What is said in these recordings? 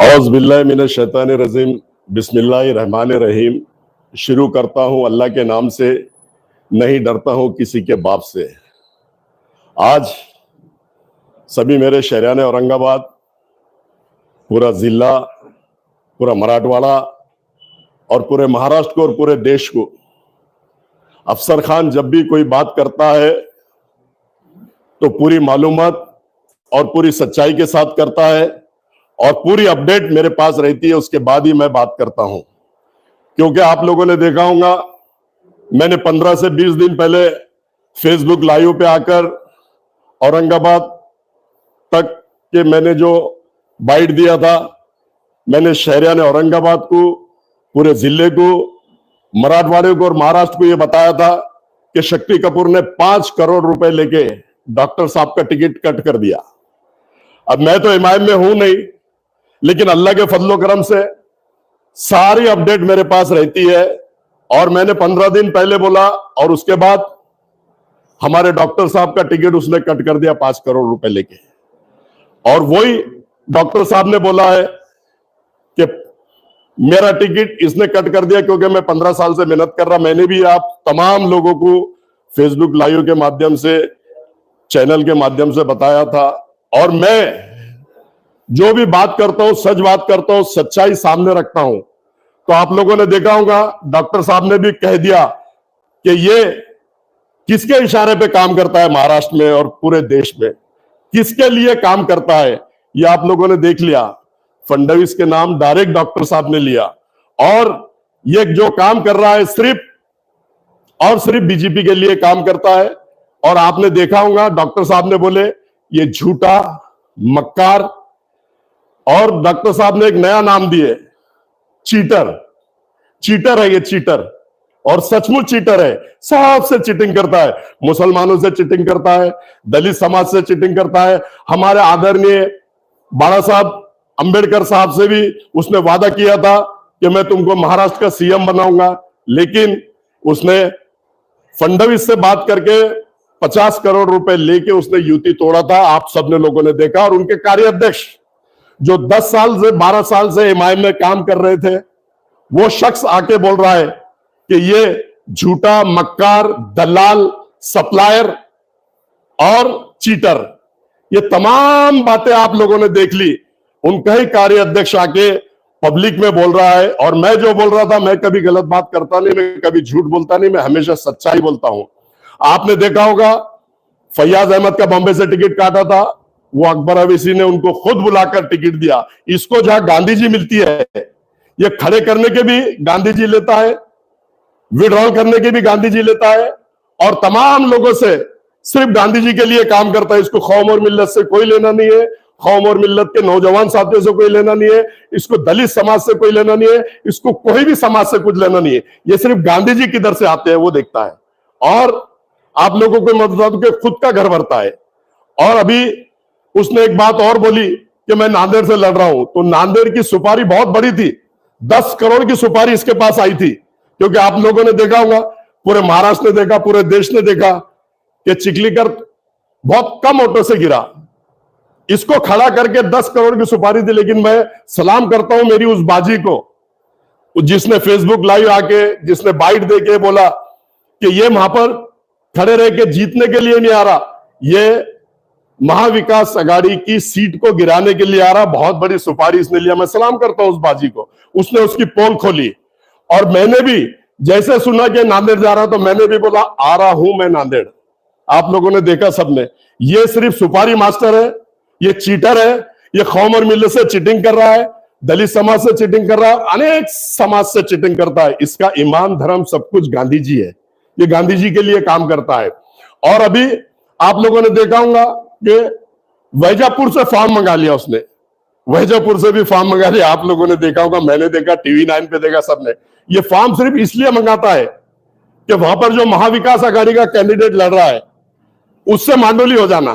औज़ुबिल्लाहि मिनश शैतानिर रजीम, बिस्मिल्लाहिर रहमानिर रहीम। शुरू करता हूं अल्लाह के नाम से, नहीं डरता हूं किसी के बाप से। आज सभी मेरे शहरियान औरंगाबाद, पूरा जिला, पूरा मराठवाड़ा और पूरे महाराष्ट्र को और पूरे देश को, अफसर खान जब भी कोई बात करता है तो पूरी मालूमात और पूरी सच्चाई के साथ करता है और पूरी अपडेट मेरे पास रहती है, उसके बाद ही मैं बात करता हूं। क्योंकि आप लोगों ने देखा होगा, मैंने 15 से 20 दिन पहले फेसबुक लाइव पे आकर औरंगाबाद तक के मैंने जो बाइट दिया था, मैंने शहरियान औरंगाबाद को, पूरे जिले को, मराठवाड़े को और महाराष्ट्र को यह बताया था कि शक्ति कपूर ने 5 करोड़ रुपए लेके डॉक्टर साहब का टिकट कट कर दिया। अब मैं तो एमआईएम में हूं नहीं, लेकिन अल्लाह के फजलो करम से सारी अपडेट मेरे पास रहती है। और मैंने 15 दिन पहले बोला और उसके बाद हमारे डॉक्टर साहब का टिकट उसने कट कर दिया 5 करोड़ रुपए लेके। और वही डॉक्टर साहब ने बोला है कि मेरा टिकट इसने कट कर दिया क्योंकि मैं 15 साल से मेहनत कर रहा। मैंने भी आप तमाम लोगों को फेसबुक लाइव के माध्यम से, चैनल के माध्यम से बताया था। और मैं जो भी बात करता हूं, सच बात करता हूं, सच्चाई सामने रखता हूं। तो आप लोगों ने देखा होगा, डॉक्टर साहब ने भी कह दिया कि ये किसके इशारे पे काम करता है महाराष्ट्र में और पूरे देश में, किसके लिए काम करता है, ये आप लोगों ने देख लिया। फडणवीस के नाम डायरेक्ट डॉक्टर साहब ने लिया और ये जो काम कर रहा है सिर्फ और सिर्फ बीजेपी के लिए काम करता है। और आपने देखा होगा, डॉक्टर साहब ने बोले ये झूठा, मक्कार, और डॉक्टर साहब ने एक नया नाम दिए, चीटर। चीटर है ये, चीटर, और सचमुच चीटर है। सबसे चीटिंग करता है, मुसलमानों से चीटिंग करता है, दलित समाज से चीटिंग करता है। हमारे आदरणीय बाला साहब अंबेडकर साहब से भी उसने वादा किया था कि मैं तुमको महाराष्ट्र का सीएम बनाऊंगा, लेकिन उसने फडणवीस से बात करके 50 करोड़ रुपए लेके उसने युति तोड़ा था। आप सबने लोगों ने देखा। और उनके कार्याध्यक्ष जो 10 साल से 12 साल से एमआईएम में काम कर रहे थे, वो शख्स आके बोल रहा है कि ये झूठा, मक्कार, दलाल, सप्लायर और चीटर, ये तमाम बातें आप लोगों ने देख ली। उनका ही कार्याध्यक्ष आके पब्लिक में बोल रहा है। और मैं जो बोल रहा था, मैं कभी गलत बात करता नहीं, मैं कभी झूठ बोलता नहीं, मैं हमेशा सच्चाई बोलता हूं। आपने देखा होगा, फैयाज अहमद का बॉम्बे से टिकट काटा था, वो अकबर अवैसी ने उनको खुद बुलाकर टिकट दिया। इसको जहां गांधी जी मिलती है, ये खड़े करने के भी गांधी जी लेता है, विड्रॉल करने के भी गांधी जी लेता है, और तमाम लोगों से सिर्फ गांधी जी के लिए काम करता है। इसको कौम और मिल्लत से कोई लेना नहीं है, कौम और मिल्लत के नौजवान साथियों से कोई लेना नहीं है, इसको दलित समाज से कोई लेना नहीं है, इसको कोई भी समाज से कुछ लेना नहीं है। ये सिर्फ गांधी जी किधर से आते हैं वो देखता है। और आप लोगों को मैं बता दूं कि खुद का घर भरता है। और अभी उसने एक बात और बोली कि मैं नांदेड़ से लड़ रहा हूं, तो नांदेड़ की सुपारी बहुत बड़ी थी, 10 करोड़ की सुपारी इसके पास आई थी। क्योंकि आप लोगों ने देखा होगा, पूरे महाराष्ट्र ने देखा, पूरे देश ने देखा कि चिखलीकर बहुत कम वोटों से गिरा, इसको खड़ा करके 10 करोड़ की सुपारी थी। लेकिन मैं सलाम करता हूं मेरी उस बाजी को, जिसने फेसबुक लाइव आके, जिसने बाइट देके बोला कि ये वहां पर खड़े रह के जीतने के लिए नहीं आ रहा, ये महाविकास आघाड़ी की सीट को गिराने के लिए आ रहा। बहुत बड़ी सुपारी इसने लिया। मैं सलाम करता हूं उस बाजी को। उसने उसकी पोल खोली। और मैंने भी जैसे सुना कि नांदेड़ जा रहा, तो मैंने भी बोला आ रहा हूं मैं नांदेड़। आप लोगों ने देखा सबने, ये सिर्फ सुपारी मास्टर है, ये चीटर है, ये कौम और मिल्लत से चीटिंग कर रहा है, दलित समाज से चीटिंग कर रहा है, अनेक समाज से चीटिंग करता है। इसका ईमान, धर्म, सब कुछ गांधी जी है। ये गांधी जी के लिए काम करता है। और अभी आप लोगों ने देखा होगा कि वैजापुर से फॉर्म मंगा लिया उसने, वैजापुर से भी फॉर्म मंगा लिया। आप लोगों ने देखा होगा, मैंने देखा, टीवी 9 पे देखा सबने। ये फॉर्म सिर्फ इसलिए मंगाता है कि वहां पर जो महाविकास आघाड़ी का कैंडिडेट लड़ रहा है, उससे मांडोली हो जाना,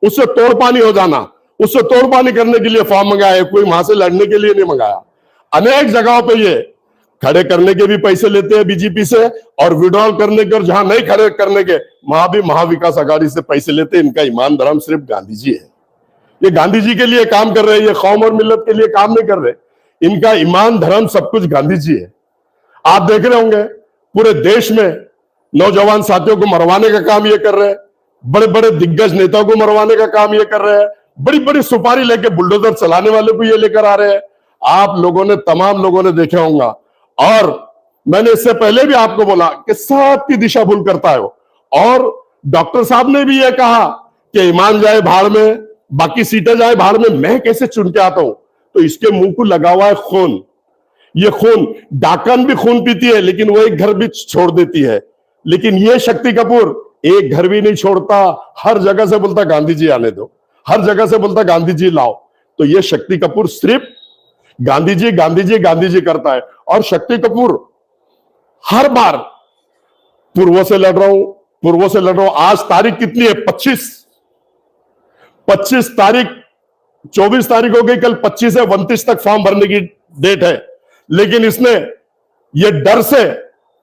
उससे तोड़पानी हो जाना, उससे तोड़पानी करने के लिए फॉर्म मंगाया। कोई वहां से लड़ने के लिए नहीं मंगाया। अनेक जगहों पर ये खड़े करने के भी पैसे लेते हैं बीजेपी से, और विड्रॉल करने के, और जहां नहीं खड़े करने के, वहां भी महाविकास आघाड़ी से पैसे लेते हैं। इनका ईमान, धर्म सिर्फ गांधी जी है। ये गांधी जी के लिए काम कर रहे हैं, ये कौम और मिल्लत के लिए काम नहीं कर रहे। इनका ईमान धर्म सब कुछ गांधी जी है। आप देख रहे होंगे पूरे देश में नौजवान साथियों को मरवाने का काम ये कर रहे हैं, बड़े बड़े दिग्गज नेताओं को मरवाने का काम ये कर रहे हैं, बड़ी बड़ी सुपारी लेके बुलडोजर चलाने वाले को ये लेकर आ रहे हैं। आप लोगों ने, तमाम लोगों ने देखा होगा, और मैंने इससे पहले भी आपको बोला कि सबकी दिशा भूल करता है वो। और डॉक्टर साहब ने भी ये कहा कि ईमान जाए भाड़ में, बाकी सीटें जाए भाड़ में, मैं कैसे चुन के आता हूं। तो इसके मुंह को लगा हुआ है खून। ये खून, डाकन भी खून पीती है लेकिन वो एक घर भी छोड़ देती है, लेकिन ये शक्ति कपूर एक घर भी नहीं छोड़ता। हर जगह से बोलता गांधी जी आने दो, हर जगह से बोलता गांधी जी लाओ। तो ये शक्ति कपूर सिर्फ गांधी जी गांधी जी गांधी जी करता है। और शक्ति कपूर हर बार पूर्वों से लड़ रहा हूं, पूर्वों से लड़ रहा हूं। आज तारीख कितनी है? 25 तारीख, 24 तारीख हो गई, कल 25 से 29 तक फॉर्म भरने की डेट है। लेकिन इसने ये डर से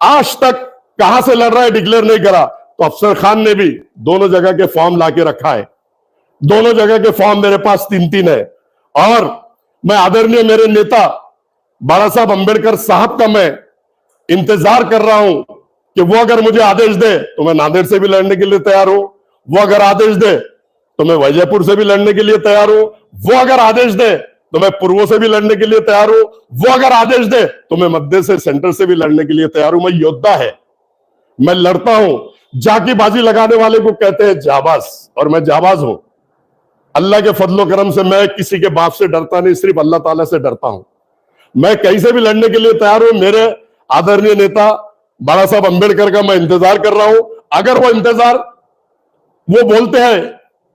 आज तक कहां से लड़ रहा है डिक्लेयर नहीं करा। तो अफसर खान ने भी दोनों जगह के फॉर्म लाके रखा है, दोनों जगह के फॉर्म मेरे पास 3-3 है। और मैं आदरणीय मेरे नेता बाबा साहब अंबेडकर साहब का मैं इंतजार कर रहा हूं कि वो अगर मुझे आदेश दे तो मैं नांदेड़ से भी लड़ने के लिए तैयार हूं, वो अगर आदेश दे तो मैं वैजयपुर से भी लड़ने के लिए तैयार हूं, वो अगर आदेश दे तो मैं पूर्व से भी लड़ने के लिए तैयार हूं, वो अगर आदेश दे तो मैं मध्य से, सेंटर से भी लड़ने के लिए तैयार हूं। मैं योद्धा है, मैं लड़ता हूं। जाकी बाजी लगाने वाले को कहते हैं जाबाज, और मैं जाबाज हूं। अल्लाह के फजलो करम से मैं किसी के बाप से डरता नहीं, सिर्फ अल्लाह ताला से डरता हूं। मैं कहीं से भी लड़ने के लिए तैयार हूं। मेरे आदरणीय नेता बाबा साहब अंबेडकर का मैं इंतजार कर रहा हूं। अगर वो इंतजार, वो बोलते हैं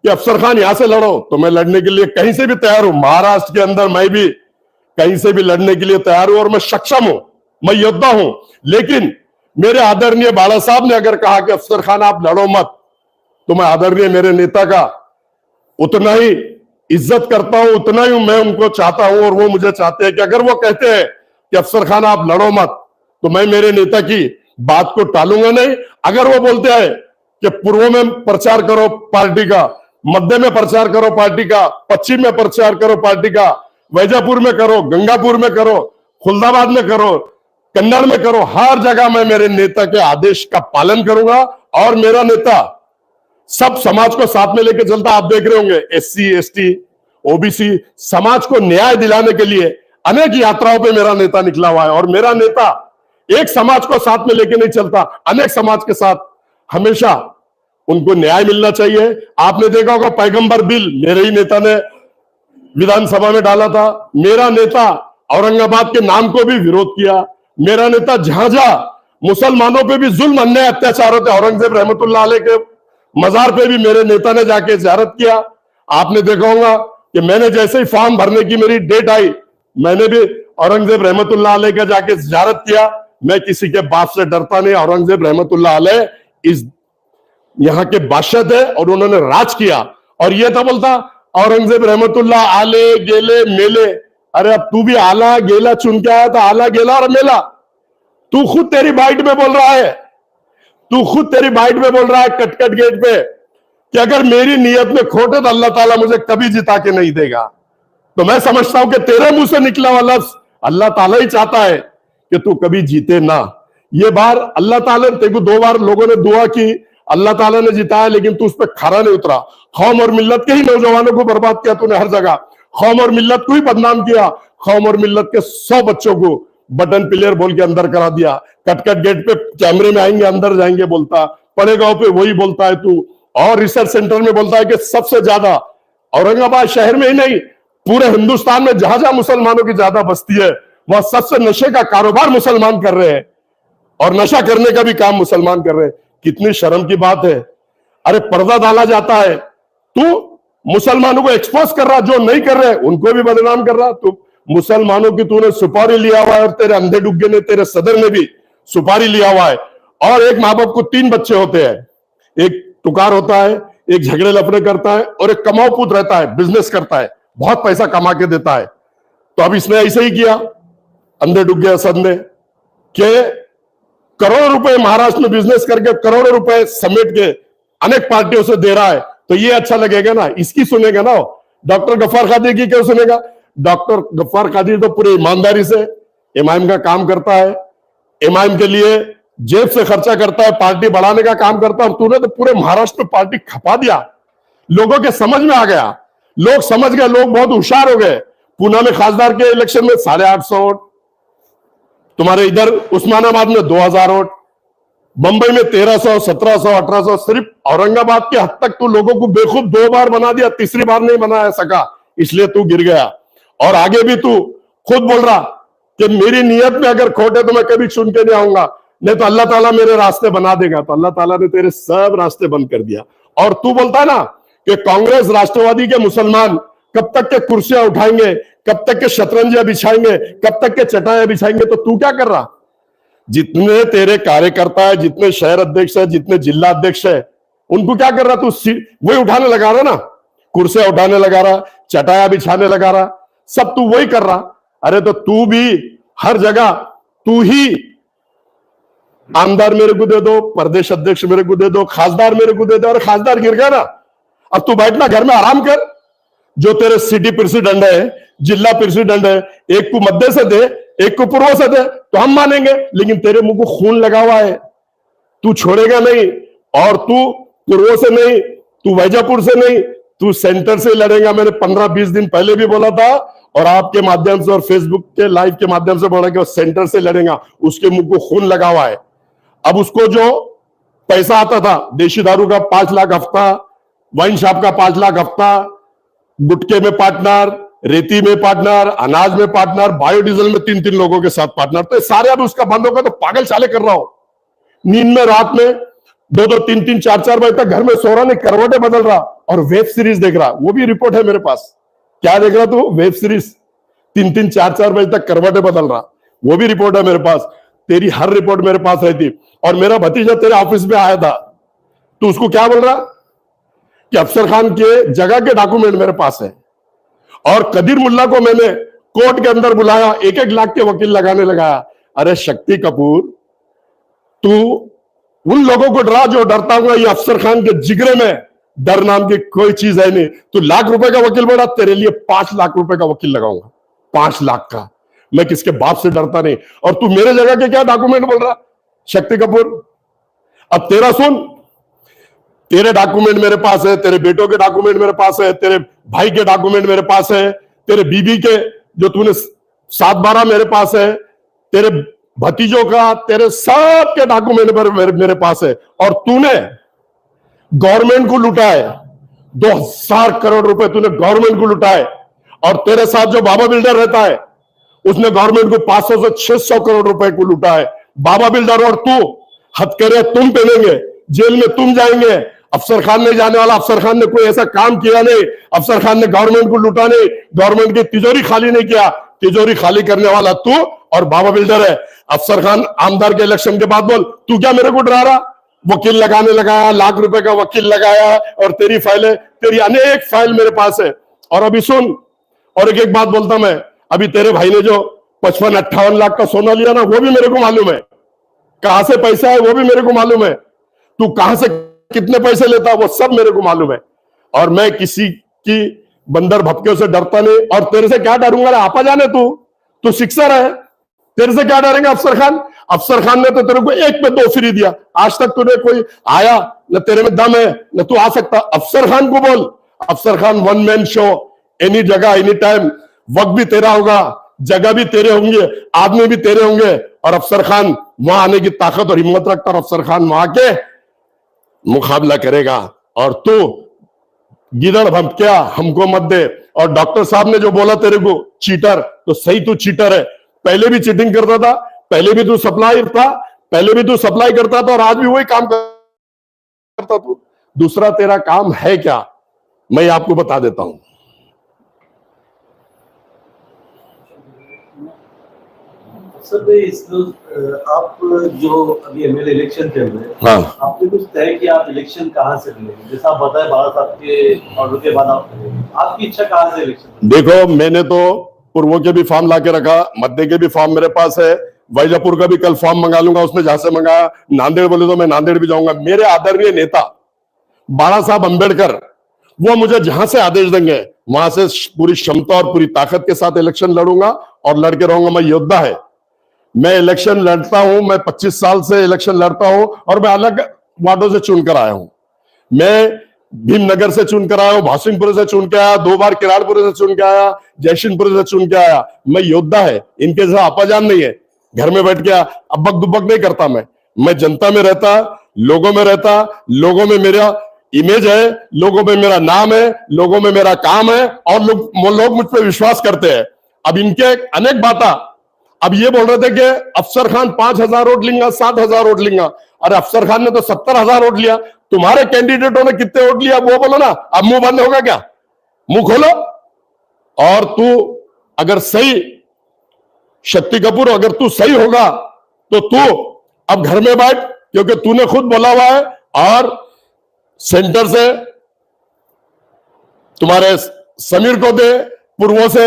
कि अफसर खान यहां से लड़ो, तो मैं लड़ने के लिए कहीं से भी तैयार हूं। महाराष्ट्र के अंदर मैं भी कहीं से भी लड़ने के लिए तैयार हूं, और मैं सक्षम हूं, मैं योद्धा हूं। लेकिन मेरे आदरणीय बाला साहब ने अगर कहा कि अफसर खान आप लड़ो मत, तो मैं आदरणीय मेरे नेता का उतना ही इज्जत करता हूं, उतना ही मैं उनको चाहता हूं, और वो मुझे चाहते हैं कि अगर वो कहते हैं कि अफसर खान आप लड़ो मत, तो मैं मेरे नेता की बात को टालूंगा नहीं। अगर वो बोलते हैं कि पूर्व में प्रचार करो पार्टी का, मध्य में प्रचार करो पार्टी का, पश्चिम में प्रचार करो पार्टी का, वैजापुर में करो, गंगापुर में करो, खुलदाबाद में करो, कन्नड़ में करो, हर जगह मैं मेरे नेता के आदेश का पालन करूंगा। और मेरा नेता सब समाज को साथ में लेकर चलता। आप देख रहे होंगे SC ST OBC समाज को न्याय दिलाने के लिए अनेक यात्राओं पे मेरा नेता निकला हुआ है। और मेरा नेता एक समाज को साथ में लेके नहीं चलता, अनेक समाज के साथ हमेशा उनको न्याय मिलना चाहिए। आपने देखा होगा पैगंबर बिल मेरे ही नेता ने विधानसभा में डाला था। मेरा नेता औरंगाबाद के नाम को भी विरोध किया। मेरा नेता जहां जहां मुसलमानों पे भी जुल्म अन्याय अत्याचार होते, औरंगजेब रहमतुल्लाह अलैह के मजार पे भी मेरे नेता ने जाके ज़ियारत किया। आपने देखा होगा कि मैंने जैसे ही फॉर्म भरने की मेरी डेट आई, मैंने भी औरंगजेब रहमतुल्लाह अलैह का जाके ज़ियारत किया। मैं किसी के बाप से डरता नहीं। औरंगजेब रहमतुल्लाह अलैह इस यहाँ के बादशाह थे और उन्होंने राज किया। और ये था बोलता औरंगजेब रहमतुल्लाह आले गेले मेले। अरे अब तू भी आला गेला चुन के आया था, आला गेला और मेला। तू खुद तेरी बाइट में बोल रहा है, तू खुद तेरी बाइट में बोल रहा है कटकट गेट पे कि अगर मेरी नीयत में खोट है तो अल्लाह ताला मुझे कभी जिता के नहीं देगा। तो मैं समझता हूं कि तेरे मुंह से निकला हुआ लफ्ज अल्लाह ताला ही चाहता है कि तू कभी जीते ना। ये बार अल्लाह ताला ने तेरे को 2 बार लोगों ने दुआ की, अल्लाह ताला ने जिताया, लेकिन तू उस पर खरा नहीं उतरा। कौम और मिल्लत के ही नौजवानों को बर्बाद किया तूने हर जगह। कौम और मिल्लत को ही बदनाम किया। कौम और मिल्लत के 100 बच्चों को बटन प्लेयर बोल के अंदर करा दिया। कटकट गेट पे कैमरे में आएंगे, अंदर जाएंगे बोलता, पड़े गांव पे वही बोलता है तू। और रिसर्च सेंटर में बोलता है कि सबसे ज्यादा औरंगाबाद शहर में ही नहीं, पूरे हिंदुस्तान में जहां जहां मुसलमानों की ज्यादा बस्ती है वहां सबसे नशे का कारोबार मुसलमान कर रहे हैं, और नशा करने का भी काम मुसलमान कर रहे हैं। कितनी शर्म की बात है। अरे पर्दा डाला जाता है, तू मुसलमानों को एक्सपोज कर रहा, जो नहीं कर रहे उनको भी बदनाम कर रहा। तू मुसलमानों की तूने सुपारी लिया हुआ है, और तेरे अंधे डुग्गे ने, तेरे सदर ने भी सुपारी लिया हुआ है। और एक माँ बाप को 3 बच्चे होते हैं, एक टुकार होता है, एक झगड़े लफड़े करता है, और एक कमाऊ पुत रहता है, बिजनेस करता है, बहुत पैसा कमा के देता है। तो अब इसने ऐसे ही किया अंधे डुग्गे असद ने कि करोड़ों रुपए महाराष्ट्र में बिजनेस करके करोड़ों रुपए समेट के अनेक पार्टियों से दे रहा है। तो ये अच्छा लगेगा ना, इसकी सुनेगा ना। डॉक्टर गफ्फार कादिर की क्यों सुनेगा? डॉक्टर गफ्फार कादिर तो पूरी ईमानदारी से इमाम का काम करता है, इमाम के लिए जेब से खर्चा करता है, पार्टी बढ़ाने का काम करता है। और तूने तो पूरे महाराष्ट्र में पार्टी खपा दिया। लोगों के समझ में आ गया, लोग समझ गए, लोग बहुत होशियार हो गए। पूना में खासदार के इलेक्शन में 850 वोट, तुम्हारे इधर उस्मानाबाद में 2000 वोट, बंबई में 1300, 1700, 1800। सिर्फ औरंगाबाद के हद तक तू लोगों को बेवकूफ 2 बार बना दिया, तीसरी बार नहीं बना सका, इसलिए तू गिर गया। और आगे भी तू खुद बोल रहा कि मेरी नियत में अगर खोट है तो मैं कभी चुन के नहीं आऊंगा, नहीं तो अल्लाह ताला मेरे रास्ते बना देगा। तो अल्लाह ताला ने तेरे सब रास्ते बंद कर दिया। और तू बोलता ना कि कांग्रेस राष्ट्रवादी के मुसलमान कब तक के कुर्सियां उठाएंगे, कब तक के शतरंजियां बिछाएंगे, कब तक के चटाइयां बिछाएंगे, तो तू क्या कर रहा? जितने तेरे कार्यकर्ता है, जितने शहर अध्यक्ष है, जितने जिला अध्यक्ष है, उनको क्या कर रहा तू? वही उठाने लगा रहा ना, कुर्सियां उठाने लगा रहा, चटाइयां बिछाने लगा रहा, सब तू वही कर रहा। अरे तो तू भी हर जगह तू ही आमदार मेरे को दे दो, प्रदेश अध्यक्ष मेरे को दे दो, खासदार मेरे को दे दो। और खासदार गिर गया ना, अब तू बैठना घर में आराम कर। जो तेरे सिटी प्रेसिडेंट है, जिला प्रेसिडेंट है, एक को मध्य से दे, एक को पूर्व से दे, तो हम मानेंगे। लेकिन तेरे मुंह को खून लगा हुआ है, तू छोड़ेगा नहीं। और तू पूर्व से नहीं, तू वैजापुर से नहीं, तू सेंटर से लड़ेगा। मैंने 15-20 दिन पहले भी बोला था, और आपके माध्यम से और फेसबुक के लाइव के माध्यम से बोला कि वो सेंटर से लड़ेगा। उसके मुंह को खून लगा हुआ है। अब उसको जो पैसा आता था, देशी दारू का 5 लाख हफ्ता, वाइन शॉप का 5 लाख हफ्ता, गुटके में पार्टनर, रेती में पार्टनर, अनाज में पार्टनर, बायोडीजल में 3-3 लोगों के साथ पार्टनर, तो सारे अब उसका बंद होगा। तो पागल चाले कर रहा हो, नींद में रात में 2-2, 3-3, 4-4 बजे तक घर में सो रहा, नहीं करवटें बदल रहा और वेब सीरीज देख रहा। वो भी रिपोर्ट है मेरे पास। क्या देख रहा तू? वेब सीरीज 3-3, 4-4 बजे तक करवटें बदल रहा, वो भी रिपोर्ट है मेरे पास। तेरी हर रिपोर्ट मेरे पास रहती। और मेरा भतीजा तेरे ऑफिस में आया था, तो उसको क्या बोल रहा कि अफसर खान के जगह के डॉक्यूमेंट मेरे पास है। और कदीर मुल्ला को मैंने कोर्ट के अंदर बुलाया, 1-1 लाख के वकील लगाने लगाया। अरे शक्ति कपूर, तू उन लोगों को डरा जो डरता हुआ, ये अफसर खान के जिगरे में डर नाम की कोई चीज है नहीं। तू लाख रुपए का वकील बना, तेरे लिए 5 लाख रुपए का वकील लगाऊंगा, 5 लाख का। मैं किसके बाप से डरता नहीं। और तू मेरे जगह के क्या डॉक्यूमेंट बोल रहा शक्ति कपूर? अब तेरा सुन, तेरे डॉक्यूमेंट मेरे पास है, तेरे बेटों के डॉक्यूमेंट मेरे पास है, तेरे भाई के डॉक्यूमेंट मेरे पास है, तेरे बीबी के जो तूने 7-12 मेरे पास है, तेरे भतीजों का, तेरे सब के डॉक्यूमेंट मेरे पास है। और तूने गवर्नमेंट को लुटा है, 2000 करोड़ रुपए तूने गवर्नमेंट को लुटा है। और तेरे साथ जो बाबा बिल्डर रहता है, उसने गवर्नमेंट को 500 से 600 करोड़ रुपए को लुटा है। बाबा बिल्डर और तू हथकड़ियां तुम पहनेंगे, जेल में तुम जाएंगे। अफसर खान नहीं जाने वाला। अफसर खान ने कोई ऐसा काम किया नहीं। अफसर खान ने गवर्नमेंट को लुटा नहीं, गवर्नमेंट की तिजोरी खाली नहीं किया। तिजोरी खाली करने वाला तू और बाबा बिल्डर है। अफसर खान आमदार के इलेक्शन के बाद बोल, तू क्या मेरे को डरा रहा? वकील लगाने लगाया, लाख रुपए का वकील लगाया, और तेरी फाइलें, तेरी अनेक फाइल मेरे पास है। और अभी सुन, और एक बात बोलता मैं, अभी तेरे भाई ने जो 55-58 लाख का सोना लिया ना, वो भी मेरे को मालूम है। कहां से पैसा है वो भी मेरे को मालूम है। तू कहां से कितने पैसे लेता वो सब मेरे को मालूम है। और मैं किसी की बंदर भपके से डरता नहीं। और तेरे से क्या डरूंगा? आपा जाने तू सिक्सर है, तेरे से क्या डरेंगे अफसर खान? अफसर खान ने तो तेरे को 1 पे 2 फ्री दिया। आज तक तूने कोई आया न, तेरे में दम है न तू आ सकता। अफसर खान को बोल, अफसर खान 1 मैन शो, एनी जगह एनी टाइम। वक्त भी तेरा होगा, जगह भी तेरे होंगे, आदमी भी तेरे होंगे। और अफसर खान वहां आने की ताकत और हिम्मत रखता, और अफसर खान वहां के मुकाबला करेगा। और तू गिदड़ भमकिया हमको मत दे। और डॉक्टर साहब ने जो बोला तेरे को चीटर, तो सही तू चीटर है। पहले भी चीटिंग करता था, पहले भी तू सप्लाई था, पहले भी तू सप्लाई करता था, और आज भी वही काम करता तू। दूसरा तेरा काम है क्या, मैं आपको बता देता हूं। सर आप जो अभी एमएलए इलेक्शन चल रहे हैं, हाँ, आपने कुछ तय किया आप इलेक्शन कहां से लड़ेंगे? जैसा आप बताए बाला साहब के ऑर्डर के बाद आप आपकी इच्छा कहां से इलेक्शन? देखो, मैंने तो पूर्व के भी फॉर्म लाके रखा, मध्य के भी फॉर्म मेरे पास है, वैजापुर का भी कल फॉर्म मंगा लूंगा, उसने जहां से मंगाया। नांदेड़ बोले तो मैं नांदेड़ भी जाऊंगा। मेरे आदरणीय नेता बाला साहब अंबेडकर, वो मुझे जहां से आदेश देंगे वहां से पूरी क्षमता और पूरी ताकत के साथ इलेक्शन लड़ूंगा और लड़के रहूंगा। मैं योद्धा है, मैं इलेक्शन लड़ता हूं, मैं 25 साल से इलेक्शन लड़ता हूं और मैं अलग वार्डों से चुनकर आया हूं। मैं भीमनगर से चुनकर आया हूं, भासिंगपुर से चुन के आया, 2 बार किराड़पुर से चुन के आया, जयसिंहपुर से चुन के आया। मैं योद्धा है, इनके जैसा आपाजान नहीं है, घर में बैठ के अब्बक दुब्बक नहीं करता। मैं जनता में रहता, लोगों में रहता, लोगों में मेरा इमेज है, लोगों में मेरा नाम है, लोगों में मेरा काम है और लोग मुझ पर विश्वास करते हैं। अब इनके अनेक बातें, अब ये बोल रहे थे कि अफसर खान 5,000 वोट लेंगे, 7,000 वोट लेंगे। अरे अफसर खान ने तो 70,000 वोट लिया, तुम्हारे कैंडिडेटों ने कितने वोट लिया वो बोलो ना। अब मुंह बंद होगा क्या? मुंह खोलो। और तू अगर सही, शक्ति कपूर अगर तू सही होगा तो तू अब घर में बैठ, क्योंकि तूने खुद बोला हुआ है। और सेंटर से तुम्हारे समीर को दे, पूर्वों से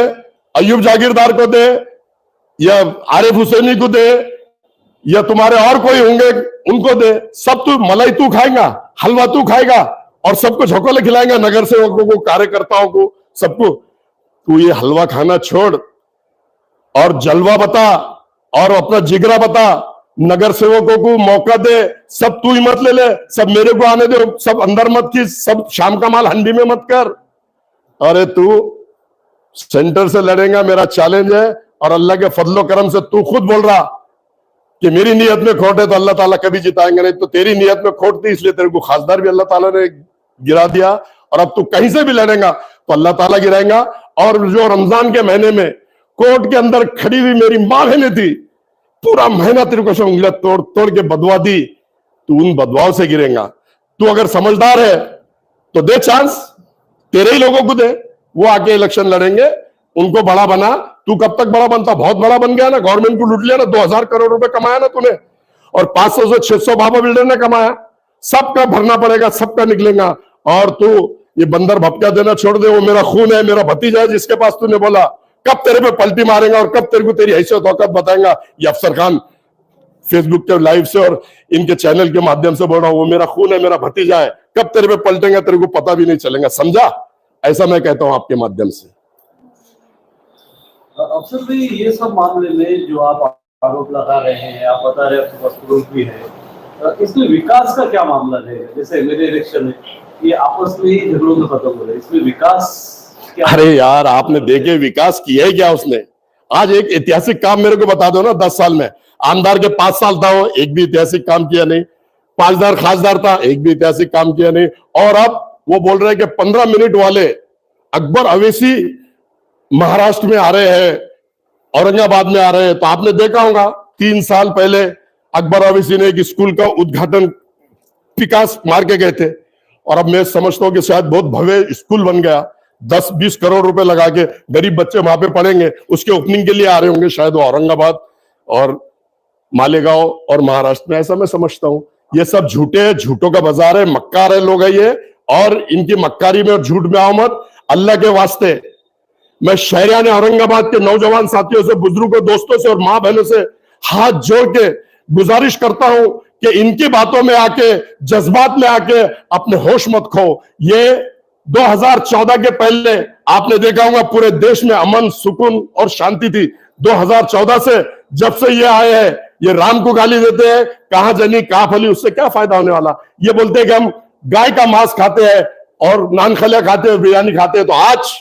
अयूब जागीरदार को दे, या आरिफ हुसैनी को दे, या तुम्हारे और कोई होंगे उनको दे। सब तू मलाई तू खाएगा, हलवा तू खाएगा और सबको झोंकोले खिलाएगा, नगर सेवकों को, कार्यकर्ताओं को, सबको। तू ये हलवा खाना छोड़ और जलवा बता और अपना जिगरा बता, नगर सेवकों को मौका दे। सब तू ही मत ले, सब मेरे को आने दे, सब अंदर मत खींच, सब शाम का माल हंडी में मत कर। अरे तू सेंटर से लड़ेगा, मेरा चैलेंज है। और अल्लाह के फजलो करम से तू खुद बोल रहा कि मेरी नीयत में खोट है तो अल्लाह ताला कभी जिताएंगे नहीं। तो तेरी नीयत में खोट थी, इसलिए तेरे को खासदार भी अल्लाह ताला ने गिरा दिया। और अब तू कहीं से भी लड़ेगा तो अल्लाह ताला गिराएगा। और जो रमजान के महीने में कोर्ट के अंदर खड़ी हुई मेरी मां बहने थी, पूरा महीना तेरे को उंगलियां तोड़ तोड़ के बदवा दी, तू उन बदवाओं से गिरेगा। तू अगर समझदार है तो दे चांस, तेरे ही लोगों को दे, वो आके इलेक्शन लड़ेंगे, उनको बड़ा बना। तू कब तक बड़ा बनता? बहुत बड़ा बन गया ना, गवर्नमेंट को लूट लिया ना, 2,000 करोड़ रुपए कमाया ना तूने, और 500 से 600 बाबा बिल्डर ने कमाया। सबका भरना पड़ेगा, सबका निकलेगा। और तू ये बंदर भपका देना छोड़ दे। वो मेरा खून है, मेरा भतीजा है, जिसके पास तूने बोला, कब तेरे पे पलटी मारेगा और कब तेरे को तेरी हैसियत औकात बताएगा। ये अफसर खान फेसबुक के लाइव से और इनके चैनल के माध्यम से बोल रहा हूं, वो मेरा खून है, मेरा भतीजा है, कब तेरे पे पलटेंगे तेरे को पता भी नहीं चलेगा। समझा? ऐसा मैं कहता हूं आपके माध्यम से। अफसर भाई, ये सब मामले में जो आप आरोप लगा रहे हैं, आप बता रहे हैं प्रूफ भी है, इसमें विकास का क्या मामला है? जैसे मेरे इलेक्शन है, ये आपस में ही झगड़ों में खत्म हो रहे, इसमें विकास क्या? अरे यार, आपने देखे विकास किया है क्या उसने? आज एक ऐतिहासिक काम मेरे को बता दो ना। 10 साल में आमदार के 5 साल था, वो एक भी ऐतिहासिक काम किया नहीं। 5,000 खासदार था, एक भी ऐतिहासिक काम किया नहीं। और अब वो बोल रहे हैं कि 15 मिनट वाले अकबर अवैसी महाराष्ट्र में आ रहे हैं, औरंगाबाद में आ रहे हैं। तो आपने देखा होगा 3 साल पहले अकबर अवैसी ने एक स्कूल का उद्घाटन विकास मार के गए थे, और अब मैं समझता हूं कि शायद बहुत भव्य स्कूल बन गया। 10-20 करोड़ रुपए लगा के गरीब बच्चे वहां पे पढ़ेंगे, उसके ओपनिंग के लिए आ रहे होंगे शायद वो औरंगाबाद और मालेगांव और महाराष्ट्र में। ऐसा मैं समझता हूं। ये सब झूठे हैं, झूठों का बाजार है, मक्कार है लोग है ये। और इनकी मक्कारी में और झूठ में आओ मत, अल्लाह के वास्ते। मैं शहरियाने औरंगाबाद के नौजवान साथियों से, बुजुर्गों, दोस्तों से और मां बहनों से हाथ जोड़ के गुजारिश करता हूं कि इनकी बातों में आके, जज्बात में आके अपने होश मत खो। ये 2014 के पहले आपने देखा होगा पूरे देश में अमन, सुकून और शांति थी। 2014 से जब से ये आए हैं, ये राम को गाली देते हैं, कहां जनी कहां फली, उससे क्या फायदा होने वाला? ये बोलते हैं कि हम गाय का मांस खाते हैं और नान खलिया खाते हैं, बिरयानी खाते हैं। तो आज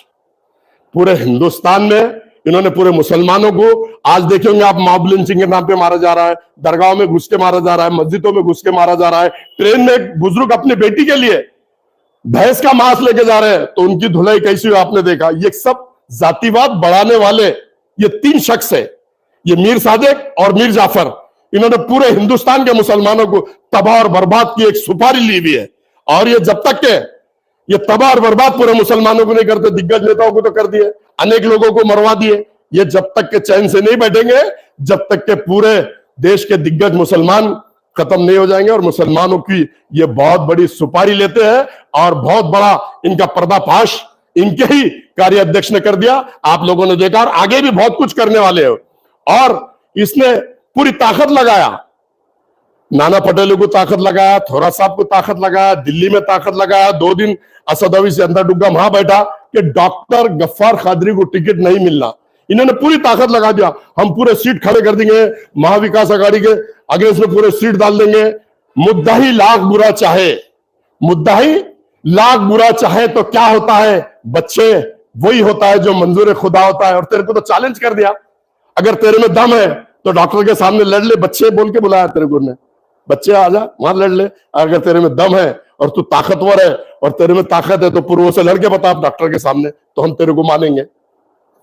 पूरे हिंदुस्तान में इन्होंने पूरे मुसलमानों को, आज देखेंगे आप, मॉब लिंचिंग के नाम पे मारा जा रहा है, दरगाहों में घुस के मारा जा रहा है, मस्जिदों में घुस के मारा जा रहा है। ट्रेन में एक बुजुर्ग अपनी बेटी के लिए भैंस का मांस लेके जा रहे हैं, तो उनकी धुलाई कैसी हुई आपने देखा। ये सब जातिवाद बढ़ाने वाले ये 3 शख्स है, ये मीर सादिक और मीर जाफर। इन्होंने पूरे हिंदुस्तान के मुसलमानों को तबाह और बर्बाद की एक सुपारी ली हुई है। और ये जब तक के ये तबाह और बर्बाद पूरे मुसलमानों को नहीं करते, दिग्गज नेताओं को तो कर दिए, अनेक लोगों को मरवा दिए। ये जब तक के चैन से नहीं बैठेंगे, जब तक के पूरे देश के दिग्गज मुसलमान खत्म नहीं हो जाएंगे। और मुसलमानों की ये बहुत बड़ी सुपारी लेते हैं, और बहुत बड़ा इनका पर्दाफाश इनके ही कार्याध्यक्ष ने कर दिया, आप लोगों ने देखा। और आगे भी बहुत कुछ करने वाले हैं। और इसने पूरी ताकत लगाया, नाना पटेल को ताकत लगाया, थोरा साहब को ताकत लगाया, दिल्ली में ताकत लगाया। 2 दिन असद अवी से अंदर डुग्गा वहां बैठा, कि डॉक्टर गफ्फार कादरी को टिकट नहीं मिलना। इन्होंने पूरी ताकत लगा दिया, हम पूरे सीट खड़े कर देंगे, महाविकास आघाड़ी के अगेंस्ट में पूरे सीट डाल देंगे। मुद्दा ही लाख बुरा चाहे, मुद्दा ही लाख बुरा चाहे तो क्या होता है बच्चे, वही होता है जो मंजूर खुदा होता है। और तेरे को तो चैलेंज कर दिया, अगर तेरे में दम है तो डॉक्टर के सामने लड़ ले, बच्चे बोल के बुलाया तेरे को ने, बच्चे आजा वहां लड़ ले। अगर तेरे में दम है और तू ताकतवर है और तेरे में ताकत है तो पूर्वों से लड़के बता डॉक्टर के सामने, तो हम तेरे को मानेंगे।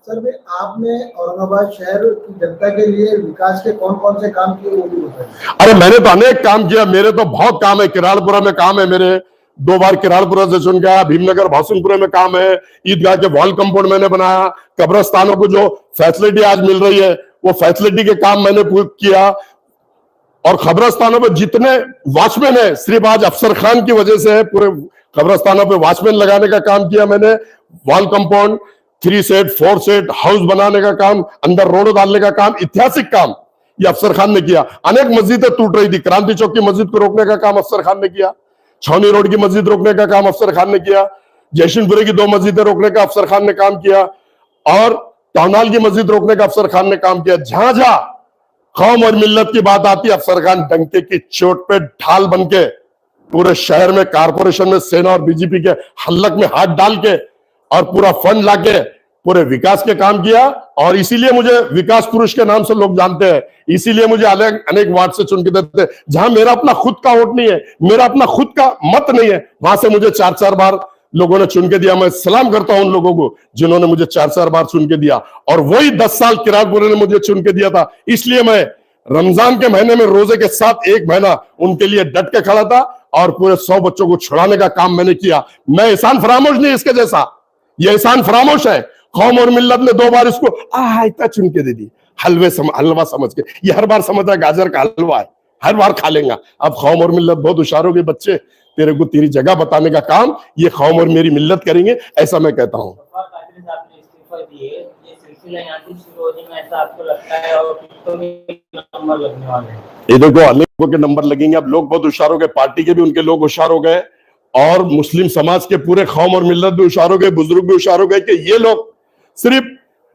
सर भाई, आपने औरंगाबाद शहर की जनता के लिए विकास के कौन कौन से काम किए वो भी बताइए। अरे मैंने तो अनेक काम किया, मेरे तो बहुत काम है। किराड़पुरा में काम है मेरे, 2 बार किराड़पुरा से चुन गया। भीमनगर भासुनपुरे में काम है, ईदगाह के वॉल कंपाउंड मैंने बनाया, कब्रिस्तानों को जो फैसिलिटी आज मिल रही है वो फैसिलिटी के काम मैंने किया। और कब्रिस्तानों पर जितने वॉचमैन है, सिर्फ आज अफसर खान की वजह से है, पूरे कब्रिस्तानों पे वॉचमैन लगाने का काम किया मैंने। Wall compound 3 set 4 set house बनाने का काम, अंदर रोड डालने का काम, ऐतिहासिक काम ये अफसर खान ने किया। अनेक मस्जिदें टूट रही थी, क्रांति चौक की मस्जिद को रोकने का काम अफसर खान ने किया, छावनी रोड की मस्जिद रोकने का काम अफसर खान ने किया, जयसिंहपुरे की 2 मस्जिदें रोकने का अफसर खान ने काम किया, और टाउनहाल की मस्जिद रोकने का अफसर खान ने काम किया। जहां जहां कौम और मिल्लत की बात आती है, अफसर खान डंके की चोट पे ढाल बनके पूरे शहर में, कारपोरेशन में सेना और बीजेपी के हल्लक में हाथ डाल के और पूरा फंड लाके पूरे विकास के काम किया। और इसीलिए मुझे विकास पुरुष के नाम से लोग जानते हैं, इसीलिए मुझे अनेक वार्ड से चुन के देते हैं। जहां मेरा अपना खुद का वोट नहीं है, मेरा अपना खुद का मत नहीं है, वहां से मुझे 4-4 बार लोगों ने चुन के दिया। मैं सलाम करता हूं उन लोगों को जिन्होंने मुझे 4-4 बार चुन के दिया। और वही 10 साल किराड़पुरे ने मुझे चुन के दिया था, इसलिए मैं रमजान के महीने में रोजे के साथ 1 महीना उनके लिए डट के खड़ा था और पूरे 100 बच्चों को छुड़ाने का काम मैंने किया। मैं एहसान फरामोश नहीं इसके जैसा, ये एहसान फरामोश है। कौम और मिल्लत ने 2 बार इसको इतना चुन के दे दी, हलवा समझ के। ये हर बार समझ रहा है गाजर का हलवा है, हर बार खा लेगा। अब कौम और मिल्लत बहुत होशियार हो गए, बच्चे तेरे को तेरी जगह बताने का काम ये कौम और मेरी मिल्लत करेंगे, ऐसा मैं कहता हूँ। ये देखो अनेक लोगों के नंबर लगेंगे, अब लोग बहुत होशियार हो गए, पार्टी के भी उनके लोग होशियार हो गए और मुस्लिम समाज के पूरे कौम और मिल्लत भी होशियार हो गए, बुजुर्ग भी होशियार हो गए कि ये लोग सिर्फ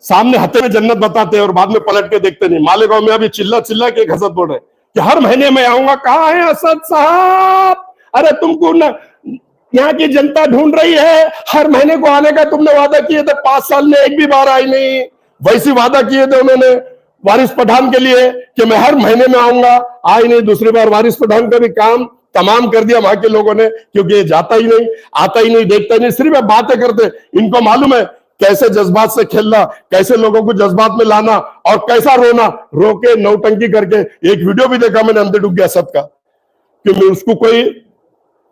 सामने हथे में जन्नत बताते हैं और बाद में पलट के देखते नहीं। मालेगांव में अभी चिल्ला चिल्ला के एक हसद बोल रहे कि हर महीने में आऊंगा। कहाँ है असद साहब? अरे तुमको ना यहाँ की जनता ढूंढ रही है, हर महीने को आने का तुमने वादा किए थे, 5 साल में एक भी बार आई नहीं। वैसी वादा किए थे उन्होंने वारिस पठान के लिए कि मैं हर महीने में आऊंगा, आई नहीं। दूसरी बार वारिस पठान का भी काम तमाम कर दिया वहां के लोगों ने, क्योंकि ये जाता ही नहीं, आता ही नहीं, देखता ही नहीं, सिर्फ बातें करते। इनको मालूम है कैसे जज्बात से खेलना, कैसे लोगों को जज्बात में लाना और कैसा रोना, रो के नौटंकी करके। एक वीडियो भी देखा मैंने अंधे डूब गया सब का, कि मैं उसको कोई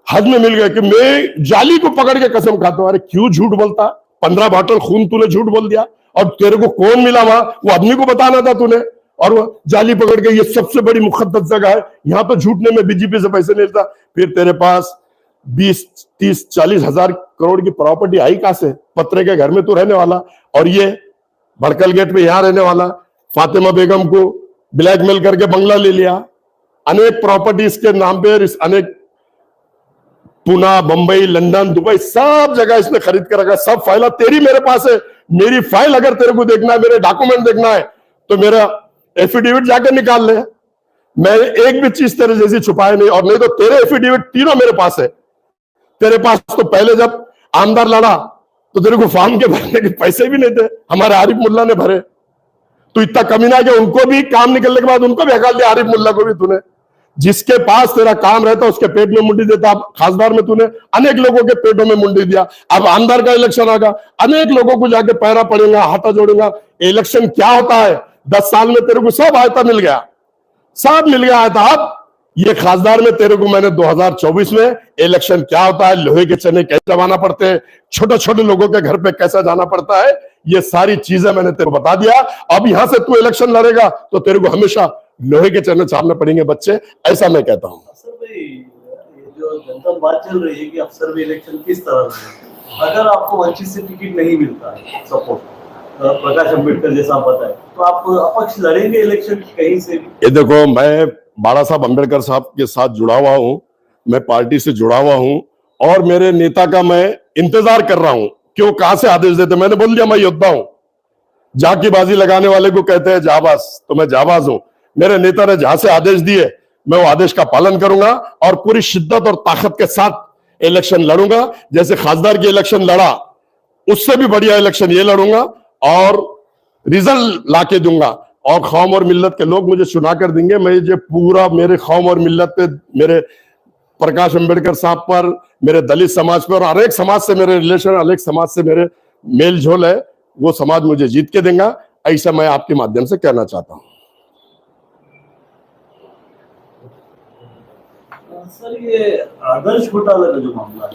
हद में मिल गया कि मैं जाली को पकड़ के कसम खाता हूं। अरे क्यों झूठ बोलता? 15 बॉटल खून तूने झूठ बोल दिया और तेरे को कौन मिला वहां, वो आदमी को बताना था तूने, और वो जाली पकड़ के ये सबसे बड़ी मुकद्दस जगह है, यहां तो झूठने में बीजेपी से पैसे नहीं लेता। फिर तेरे पास 20, 30, 40 हजार करोड़ की प्रॉपर्टी आई कहां से? पत्रे के घर में तू रहने वाला और ये भड़कल गेट में यहां रहने वाला। फातिमा बेगम को ब्लैकमेल करके बंगला ले लिया, अनेक प्रॉपर्टीज के नाम पे, अनेक पुणे, बंबई, लंदन, दुबई, सब जगह इसने खरीद कर रखा। सब फाइल तेरी मेरे पास है। मेरी फाइल अगर तेरे को देखना है, मेरे डॉक्यूमेंट देखना है, तो मेरा एफिडेविट जाकर निकाल ले। मैं एक भी चीज तेरे जैसी छुपाए नहीं, और नहीं तो तेरे एफिडेविट तीनों मेरे पास है। तेरे पास तो पहले जब आमदार लड़ा तो तेरे को फॉर्म के भरने के पैसे भी नहीं थे, हमारे आरिफ मुल्ला ने भरे। तो इतना कमीना कि उनको भी काम निकलने के बाद उनको भी हकाल दिया, आरिफ मुल्ला को भी तूने। जिसके पास तेरा काम रहता उसके पेट में मुंडी देता। अब खासदार में तूने अनेक लोगों के पेटों में मुंडी दिया। अब आमदार का इलेक्शन आएगा, अनेक लोगों को जाके पैरा पड़ेगा, हाथा जोड़ेगा। इलेक्शन क्या होता है? 10 साल में तेरे को सब आयता मिल गया, सब मिल गया था। अब ये खासदार में तेरे को मैंने 2024 में इलेक्शन क्या होता है, लोहे के चने कैसे जमाना पड़ते हैं, छोटे छोटे लोगों के घर पे कैसे जाना पड़ता है, ये सारी चीजें मैंने तेरे को बता दिया। अब यहां से तू इलेक्शन लड़ेगा तो तेरे को हमेशा लोहे के चने चाटने पड़ेंगे बच्चे, ऐसा मैं कहता हूं। सर भाई, ये जो जनता बात चल रही है कि अफसर भी इलेक्शन किस तरह से, अगर आपको वंचित से टिकट नहीं मिलता है, सपोज प्रकाश अंबेडकर जैसा आप बताए, तो आप अपक्ष लड़ेंगे इलेक्शन कहीं से भी? ये देखो, मैं बाला साहब अंबेडकर साहब के साथ जुड़ा हुआ हूं, मैं पार्टी से जुड़ा हुआ हूं और मेरे नेता का मैं इंतजार कर रहा हूं। क्यों, कहां से आदेश देते? मैंने बोल दिया मैं योद्धा हूं। जाकी बाजी लगाने वाले को कहते हैं जाबाज, तो मैं जाबाज हूं। मेरे नेता ने जहां से आदेश दिए मैं वो आदेश का पालन करूंगा और पूरी शिद्दत और ताकत के साथ इलेक्शन लड़ूंगा। जैसे खासदार की इलेक्शन लड़ा, उससे भी बढ़िया इलेक्शन ये लड़ूंगा और रिजल्ट लाके दूंगा। और कौम और मिल्लत के लोग मुझे चुना कर देंगे। मैं ये पूरा मेरे कौम और मिल्लत पे, मेरे प्रकाश अंबेडकर साहब पर, मेरे दलित समाज पर, हर एक समाज से मेरे रिलेशन, हर एक समाज से मेरे मेल झोल है, वो समाज मुझे जीत के देगा। ऐसा मैं आपके माध्यम से कहना चाहता हूं। सर, ये आदर्श घोटाले का जो मामला है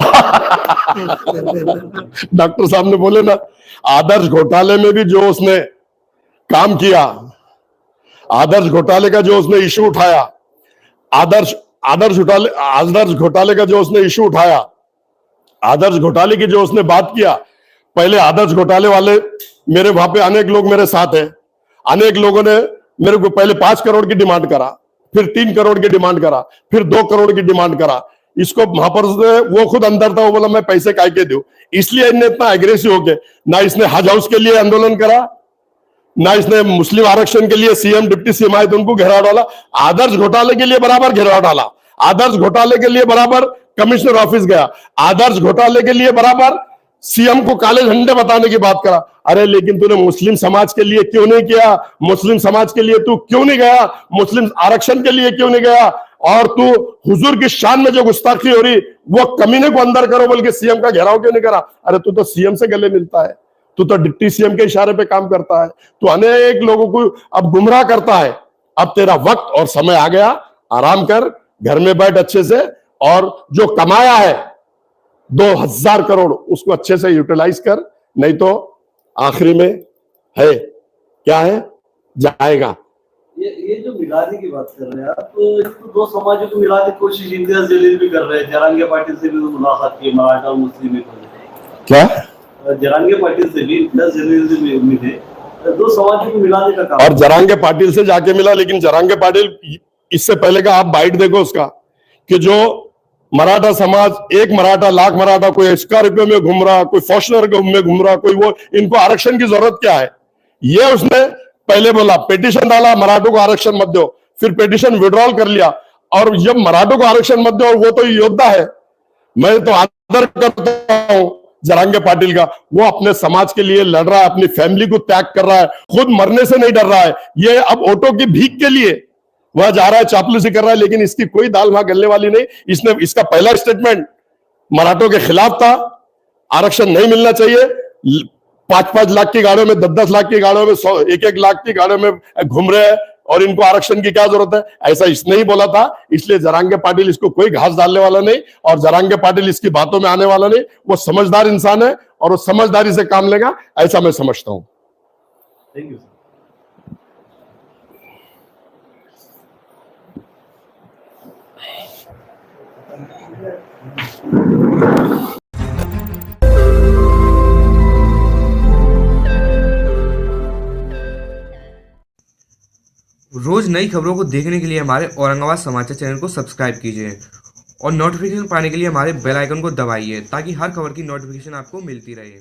डॉक्टर साहब ने बोले ना, आदर्श घोटाले में भी जो उसने काम किया, आदर्श घोटाले का जो उसने इशू उठाया, आदर्श घोटाले का जो उसने इशू उठाया, आदर्श घोटाले की जो उसने बात किया, पहले आदर्श घोटाले वाले मेरे वहां पे अनेक लोग मेरे साथ हैं। अनेक लोगों ने मेरे को पहले 5 करोड़ की डिमांड करा, फिर 3 करोड़ की डिमांड करा, फिर 2 करोड़ की डिमांड करा। इसको महापौर से वो खुद अंदर था, वो बोला मैं पैसे काय के दूं। इसलिए इन्हें इतना एग्रेसिव हो गए। ना इसने हज हाउस के लिए आंदोलन करा, ना इसने मुस्लिम आरक्षण के लिए सीएम डिप्टी सीएम आए तो उनको घेराव डाला। आदर्श घोटाले के लिए बराबर घेराव डाला, आदर्श घोटाले के लिए बराबर कमिश्नर ऑफिस गया, आदर्श घोटाले के लिए बराबर सीएम को काले झंडे बताने की बात करा। अरे लेकिन तूने मुस्लिम समाज के लिए क्यों नहीं किया? मुस्लिम समाज के लिए तू क्यों नहीं गया? मुस्लिम आरक्षण के लिए क्यों नहीं गया? और तू हुजूर की शान में जो गुस्ताखी हो रही, वो कमीने को अंदर करो बोल के सीएम का घेराव क्यों नहीं करा? अरे तू तो सीएम से गले मिलता है, तू तो डिप्टी सीएम के इशारे पे काम करता है, तू अनेक लोगों को अब गुमराह करता है। अब तेरा वक्त और समय आ गया, आराम कर, घर में बैठ अच्छे से, और जो कमाया है 2000 करोड़ उसको अच्छे से यूटिलाइज कर, नहीं तो आखिरी में है क्या है, जाएगा। ये जो मिलाने की बात कर रहे हैं आप, तो इसको 2 समाजों को मिलाने की कोशिश इम्तियाज जलील भी कर रहे हैं। जरांगे पाटिल से भी मुलाकात की, मराठा और मुस्लिम में क्या जरांगे पाटिल से भी, इम्तियाज जलील से भी उम्मीद है 2 समाजों को मिलाने का काम। और जरांगे पाटिल से जाके मिला, लेकिन जरांगे पाटिल इससे पहले का आप बाइट देखो उसका, कि जो मराठा समाज, एक मराठा लाख मराठा, कोई स्कॉर्पियो में घूम रहा, कोई फॉर्च्यूनर में घूम रहा, कोई वो, इनको आरक्षण की जरूरत क्या है? ये उसने पहले बोला, पिटीशन डाला मराठों को आरक्षण मत दो, फिर पिटीशन विड्रॉल कर लिया, और जब मराठों को आरक्षण मत दो, वो तो योद्धा है, मैं तो आदर करता हूं जरांगे पाटिल का। वो अपने समाज के लिए लड़ रहा है, अपनी फैमिली को त्याग कर रहा है, खुद मरने से नहीं डर रहा है। ये अब ऑटो की भीख के लिए वह जा रहा है, चापलूसी कर रहा है, लेकिन इसकी कोई दाल वहां गलने वाली नहीं। इसने, इसका पहला स्टेटमेंट मराठों के खिलाफ था, आरक्षण नहीं मिलना चाहिए, 5-5 लाख की गाड़ियों में, 10-10 लाख की गाड़ियों में, 1-1 लाख की गाड़ियों में घूम रहे हैं, और इनको आरक्षण की क्या जरूरत है, ऐसा इसने ही बोला था। इसलिए जरांगे पाटिल इसको कोई घास डालने वाला नहीं, और जरांगे पाटिल इसकी बातों में आने वाला नहीं। वो समझदार इंसान है और वो समझदारी से काम लेगा, ऐसा मैं समझता हूं। Thank you. रोज नई खबरों को देखने के लिए हमारे औरंगाबाद समाचार चैनल को सब्सक्राइब कीजिए और नोटिफिकेशन पाने के लिए हमारे बेल आइकन को दबाइए, ताकि हर खबर की नोटिफिकेशन आपको मिलती रहे।